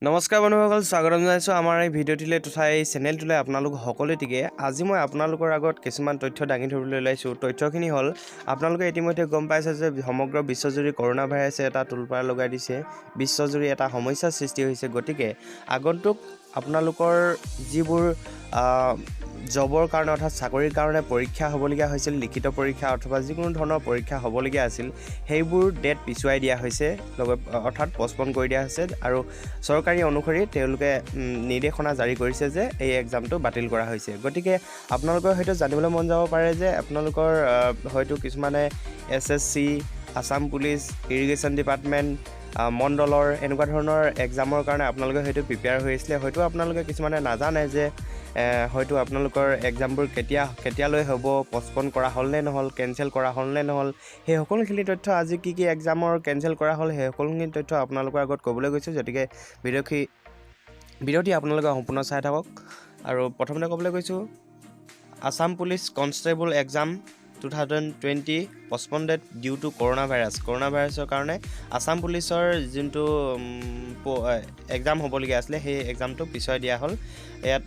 নমস্কাৰ বন্ধুসকল, স্বাগতম জনাইছোঁ আমাৰ এই ভিডিঅ'টিলৈ তথা এই চেনেলটোলৈ আপোনালোক সকলোটিকে। আজি মই আপোনালোকৰ আগত কিছুমান তথ্য দাঙি ধৰিবলৈ ওলাইছোঁ। তথ্যখিনি হ'ল, আপোনালোকে ইতিমধ্যে গম পাইছে যে সমগ্ৰ বিশ্বজুৰি কৰোণা ভাইৰাছে এটা তোলপাৰ লগাই দিছে, বিশ্বজুৰি এটা সমস্যাৰ সৃষ্টি হৈছে। গতিকে আগন্তুক আপোনালোকৰ যিবোৰ জবৰ কাৰণে অৰ্থাৎ চাকৰিৰ কাৰণে পৰীক্ষা হ'বলগীয়া হৈছিল, লিখিত পৰীক্ষা অথবা যিকোনো ধৰণৰ পৰীক্ষা হ'বলগীয়া আছিল, সেইবোৰ ডেট পিছুৱাই দিয়া হৈছে, অৰ্থাৎ পষ্টপন কৰি দিয়া হৈছে। আৰু চৰকাৰী অনুসৰি তেওঁলোকে নিৰ্দেশনা জাৰি কৰিছে যে এই এক্সামটো বাতিল কৰা হৈছে। গতিকে আপোনালোকৰ হয়তো জানিবলৈ মন যাব পাৰে যে আপোনালোকৰ হয়তো কিছুমানে SSC, Assam police, irrigation department, মণ্ডলৰ এনেকুৱা ধৰণৰ এক্সামৰ কাৰণে আপোনালোকে হয়তো প্ৰিপেয়াৰ হৈ আছিলে। হয়তো আপোনালোকে কিছুমানে নাজানে যে হয়তো আপোনালোকৰ এক্সামবোৰ কেতিয়ালৈ হ'ব, পষ্টপন কৰা হ'ল নে নহ'ল, কেঞ্চেল কৰা হ'ল নে নহ'ল, সেই সকলোখিনি তথ্য আজি কি এক্সামৰ কেঞ্চেল কৰা হ'ল সেই সকলোখিনি তথ্য আপোনালোকৰ আগত ক'বলৈ গৈছোঁ। গতিকে ভিডিঅ'টি আপোনালোকে সম্পূৰ্ণ চাই থাকক। আৰু প্ৰথমতে ক'বলৈ গৈছোঁ, Assam police constable exam 2020 postponed due to corona ভাইৰাছৰ কাৰণে আছাম পুলিচৰ যোনটো এক্সাম হ'বলগীয়া আছিলে সেই এক্সামটো পিছুৱাই দিয়া হ'ল। ইয়াত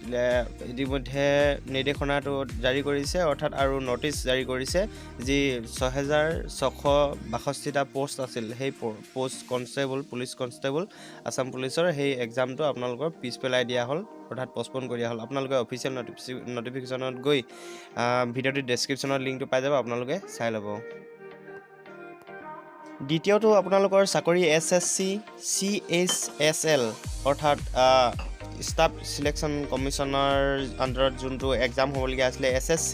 ইতিমধ্যে নিৰ্দেশনাটো জাৰি কৰিছে, অৰ্থাৎ আৰু ন'টিচ জাৰি কৰিছে। যি 6662টা পষ্ট আছিল, সেই পষ্ট পুলিচ কনষ্টেবল আছাম পুলিচৰ সেই এক্সামটো আপোনালোকৰ পিছ পেলাই দিয়া হ'ল, অৰ্থাৎ পষ্টপন কৰি দিয়া হ'ল। আপোনালোকে অফিচিয়েল নটিফিকেশ্যনত গৈ ভিডিঅ'টিৰ ডেছক্ৰিপশ্যনত লিংকটো পাই যাব, আপোনালোকে চাই ল'ব। দ্বিতীয়টো আপোনালোকৰ চাকৰি SSC, CHSL অৰ্থাৎ ষ্টাফ চিলেকশ্যন কমিশ্যনৰ আণ্ডাৰত যোনটো এক্সাম হ'বলগীয়া আছিলে SSC,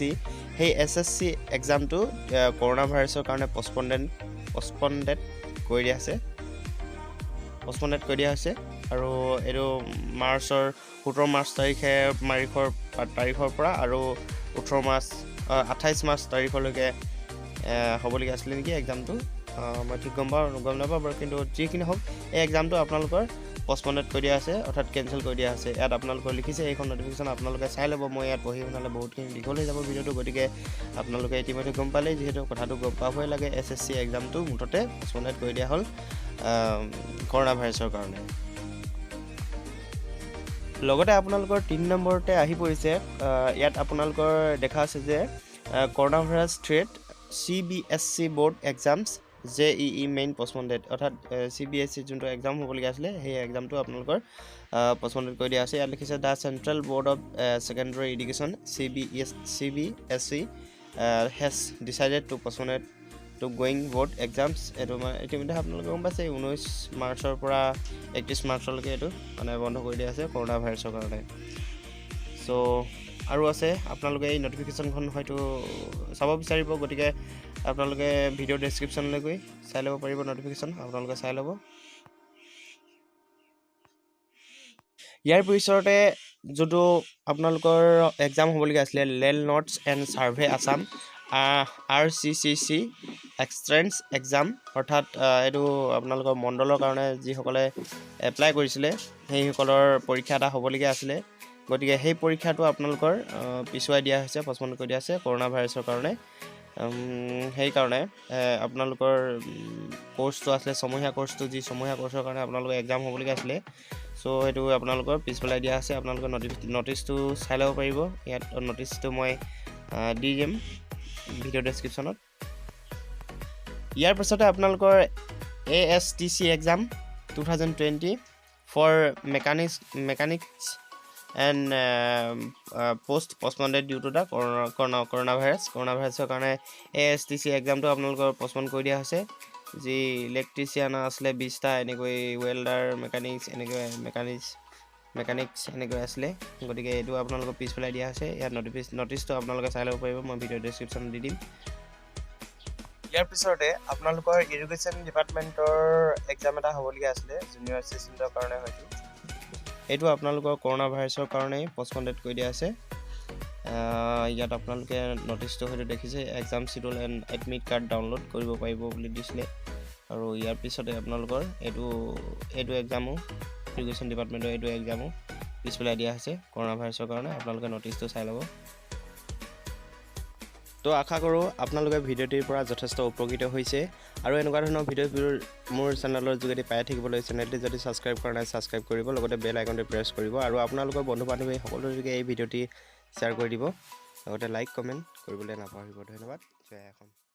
সেই SSC এক্সামটো কৰোণা ভাইৰাছৰ কাৰণে পষ্টপণ্ডেড কৰি দিয়া হৈছে। আৰু এইটো 17 মাৰ্চ তাৰিখৰ পৰা আৰু 28 মাৰ্চ তাৰিখলৈকে হ'বলগীয়া আছিলে নেকি এক্সামটো। মই ঠিক গম নাপাওঁ বাৰু, কিন্তু যিখিনি হওক এই এক্সামটো আপোনালোকৰ পষ্টপণ্ডেড কৰি দিয়া আছে, অৰ্থাৎ কেঞ্চেল কৰি দিয়া হৈছে। ইয়াত আপোনালোকৰ লিখিছে, এইখন নটিফিকেশ্যন আপোনালোকে চাই ল'ব। মই ইয়াত পঢ়ি শুনালে বহুতখিনি দীঘল হৈ যাব ভিডিঅ'টো, গতিকে আপোনালোকে ইতিমধ্যে গম পালেই, যিহেতু কথাটো গম পাবই লাগে। SSC এক্সামটো মুঠতে পষ্টপণ্ডেড কৰি দিয়া হ'ল কৰোণা ভাইৰাছৰ কাৰণে। লগতে আপোনালোকৰ 3 নম্বৰতে আহি পৰিছে, ইয়াত আপোনালোকৰ দেখা আছে যে corona virus threat CBSC board exams JEE main postponed, অৰ্থাৎ CBSC যোনটো এক্সাম হ'বলগীয়া আছিলে সেই এক্সামটো আপোনালোকৰ পষ্টপণ্ডেড কৰি দিয়া আছে। ইয়াত লিখিছে the central board of secondary education CBSE has decided to postponed to going board exams. এইটো ইতিমধ্যে আপোনালোকে গম পাইছে, 19 মাৰ্চৰ পৰা 31 মাৰ্চলৈকে এইটো বন্ধ কৰি দিয়া আছে কৰোণা ভাইৰাছৰ কাৰণে। চ' আৰু আছে, আপোনালোকে এই নটিফিকেশ্যনখন হয়তো চাব বিচাৰিব, গতিকে আপোনালোকে ভিডিঅ'ৰ ডেছক্ৰিপশ্যনলৈ গৈ চাই ল'ব পাৰিব। নটিফিকেশ্যন আপোনালোকে চাই ল'ব। ইয়াৰ পিছতে যোনটো আপোনালোকৰ এক্সাম হ'বলগীয়া আছিলে land notes and survey Assam RCCC এক্সট্ৰেঞ্চ এক্সাম, অৰ্থাৎ এইটো আপোনালোকৰ মণ্ডলৰ কাৰণে যিসকলে এপ্লাই কৰিছিলে সেইসকলৰ পৰীক্ষা এটা হ'বলগীয়া আছিলে। গতিকে সেই পৰীক্ষাটো আপোনালোকৰ পিছুৱাই দিয়া হৈছে, পষ্টপন কৰি দিয়া হৈছে কৰোণা ভাইৰাছৰ কাৰণে। সেইকাৰণে আপোনালোকৰ কোৰ্চটো আছিলে ছমহীয়া কোৰ্চটো, যি ছমহীয়া কোৰ্চৰ কাৰণে আপোনালোকৰ এক্সাম হ'বলগীয়া আছিলে। চ' সেইটো আপোনালোকৰ পিছ পেলাই দিয়া আছে। আপোনালোকে নটিচটো চাই ল'ব পাৰিব। ইয়াত নটিচটো মই দি দিম ভিডিঅ' ডেছক্ৰিপশ্যনত। ইয়াৰ পাছতে আপোনালোকৰ ASTC exam 2020 for mechanics and postponed due to the corona ভাইৰাছৰ কাৰণে ASTC এক্সামটো আপোনালোকৰ পষ্টপন কৰি দিয়া হৈছে। যি ইলেক্ট্ৰিচিয়ান আছিলে 20টা, এনেকৈ ৱেল্ডাৰ, মেকানিক্স এনেকৈ আছিলে। গতিকে এইটো আপোনালোকক পিছ পেলাই দিয়া হৈছে। ইয়াত নটিচটো আপোনালোকে চাই ল'ব পাৰিব, মই ভিডিঅ' ডেছক্ৰিপশ্যনত দি দিম। ইয়াৰ পিছতে আপোনালোকৰ ইৰিগেশ্যন ডিপাৰ্টমেণ্টৰ এক্সাম এটা হ'বলগীয়া আছিলে জুনিয়ৰ এছিষ্টেণ্টৰ কাৰণে। হয়তো এইটো আপোনালোকৰ কৰোণা ভাইৰাছৰ কাৰণেই পষ্টপণ্ডেড কৰি দিয়া আছে। ইয়াত আপোনালোকে নটিচটো হয়তো দেখিছে, exam schedule and admit card download কৰিব পাৰিব বুলি দিছিলে। আৰু ইয়াৰ পিছতে আপোনালোকৰ এইটো এক্সামো, ইৰিগেশ্যন ডিপাৰ্টমেণ্টৰ এইটো এক্সামো পিছ পেলাই দিয়া হৈছে কৰোণা ভাইৰাছৰ কাৰণে। আপোনালোকে নটিচটো চাই ল'ব। তো আশা কৰোঁ আপোনালোকে ভিডিঅ'টিৰ পৰা যথেষ্ট উপকৃত হৈছে আৰু এনেকুৱা ধৰণৰ ভিডিঅ'বোৰ মোৰ চেনেলৰ যোগেদি পাই থাকিবলৈ চেনেলটি যদি ছাবস্ক্ৰাইব কৰা নাই ছাবস্ক্ৰাইব কৰিব লগতে বেল আইকনটো প্ৰেছ কৰিব আৰু আপোনালোকৰ বন্ধু বান্ধৱী সকলোকে এই ভিডিঅ'টি শ্বেয়াৰ কৰি দিব লগতে লাইক কমেণ্ট কৰিবলৈ নাপাহৰিব ধন্যবাদ জয় অসম